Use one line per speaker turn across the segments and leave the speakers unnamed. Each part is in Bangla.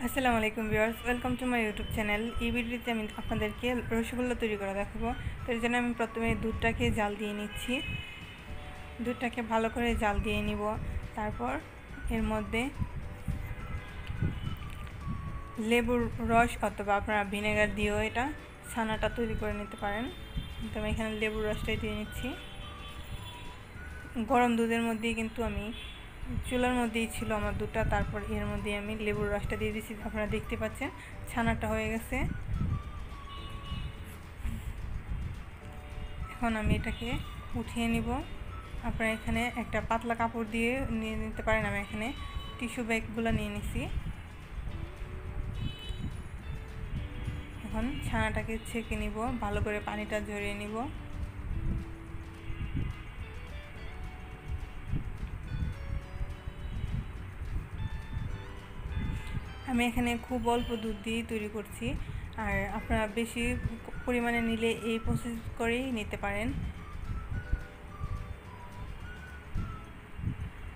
আসসালামু আলাইকুম viewers, welcome to my YouTube channel. এই ভিডিওতে আমি আপনাদেরকে রসগোল্লা তৈরি করা দেখাবো। তো এর জন্য আমি প্রথমে দুধটাকে জাল দিয়ে নিচ্ছি। দুধটাকে ভালো করে জাল দিয়ে নিব। তারপর এর মধ্যে লেবুর রস অথবা আপনারা ভিনেগার দিয়েও এটা ছানাটা তৈরি করে নিতে পারেন। তো আমি এখানে লেবুর রসটাই দিয়ে নিচ্ছি। গরম দুধের মধ্যেই কিন্তু আমি চুলার মধ্যেই ছিল আমার দুধটা, তারপর এর মধ্যে আমি লেবুর রসটা দিয়ে দিচ্ছি। আপনারা দেখতে পাচ্ছেন ছানাটা হয়ে গেছে। এখন আমি এটাকে উঠিয়ে নিব। আপনারা এখানে একটা পাতলা কাপড় দিয়ে নিয়ে নিতে পারেন। আমি এখানে টিস্যু ব্যাগগুলো নিয়ে নিছি। এখন ছানাটাকে ছেঁকে নিব, ভালো করে পানিটা ঝরিয়ে নিব। আমি এখানে খুব অল্প দুধ দিয়ে তৈরি করছি, আর আপনারা বেশি পরিমাণে নিলে এই প্রসেস করেই নিতে পারেন।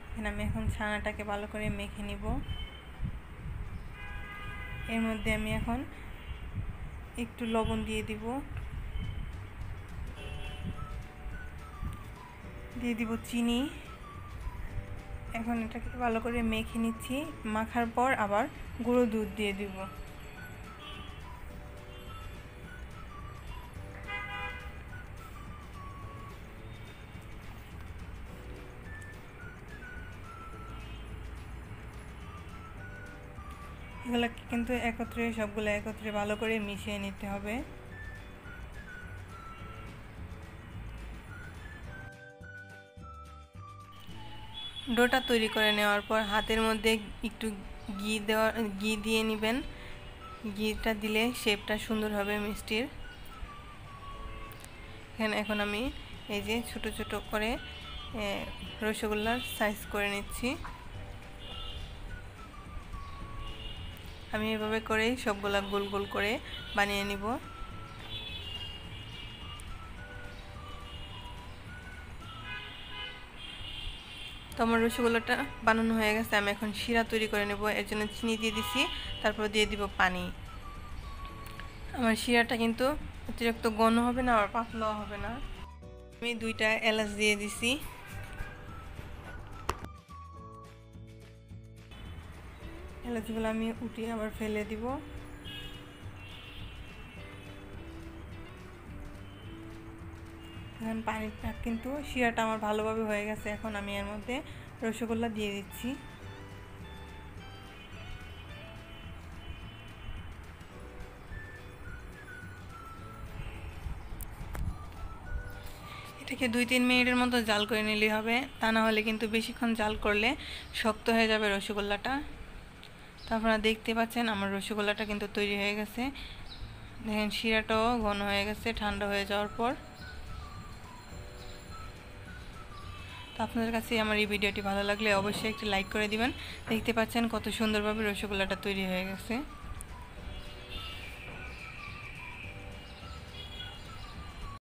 এখানে আমি এখন ছানাটাকে ভালো করে মেখে নিব। এর মধ্যে আমি এখন একটু লবণ দিয়ে দিব চিনি। এখন এটাকে ভালো করে মেখে নিচ্ছি। মাখার পর আবার গুঁড়ো দুধ দিয়ে দিব। এগুলো কিন্তু সবগুলো একত্রে ভালো করে মিশিয়ে নিতে হবে। ডোটা তৈরি করে নেওয়ার পর হাতের মধ্যে একটু ঘি দিয়ে নেবেন। ঘিটা দিলে শেপটা সুন্দর হবে মিষ্টির। এখন আমি এই যে ছোট ছোট করে রসগোল্লার সাইজ করে নিচ্ছি। আমি এভাবে করেই সবগুলা গোল গোল করে বানিয়ে নিব। তো আমার রসগোল্লাটা বানানো হয়ে গেছে। আমি এখন শিরা তৈরি করে নেব। এর জন্য চিনি দিয়ে দিছি, তারপর দিয়ে দিব পানি। আমার শিরাটা কিন্তু অতিরিক্ত ঘন হবে না, আবার পাতলাও হবে না। আমি 2টা এলাচ দিয়ে দিছি। এলাচগুলো আমি উঠিয়ে আবার ফেলে দিব। এখন পানিটা কিন্তু শিরাটা আমার ভালোভাবে হয়ে গেছে। এখন আমি এর মধ্যে রসগোল্লা দিয়ে দিচ্ছি। এটাকে 2-3 মিনিটের মতো জাল করে নিলেই হবে। তা না হলে কিন্তু বেশিক্ষণ জাল করলে শক্ত হয়ে যাবে রসগোল্লাটা। তো আপনারা দেখতে পাচ্ছেন আমার রসগোল্লাটা কিন্তু তৈরি হয়ে গেছে। দেখেন শিরাটাও ঘন হয়ে গেছে ঠান্ডা হয়ে যাওয়ার পর। তো আপনাদের কাছে আমার এই ভিডিওটি ভালো লাগলে অবশ্যই একটি লাইক করে দিবেন। দেখতে পাচ্ছেন কত সুন্দরভাবে রসগোল্লাটা তৈরি হয়ে গেছে।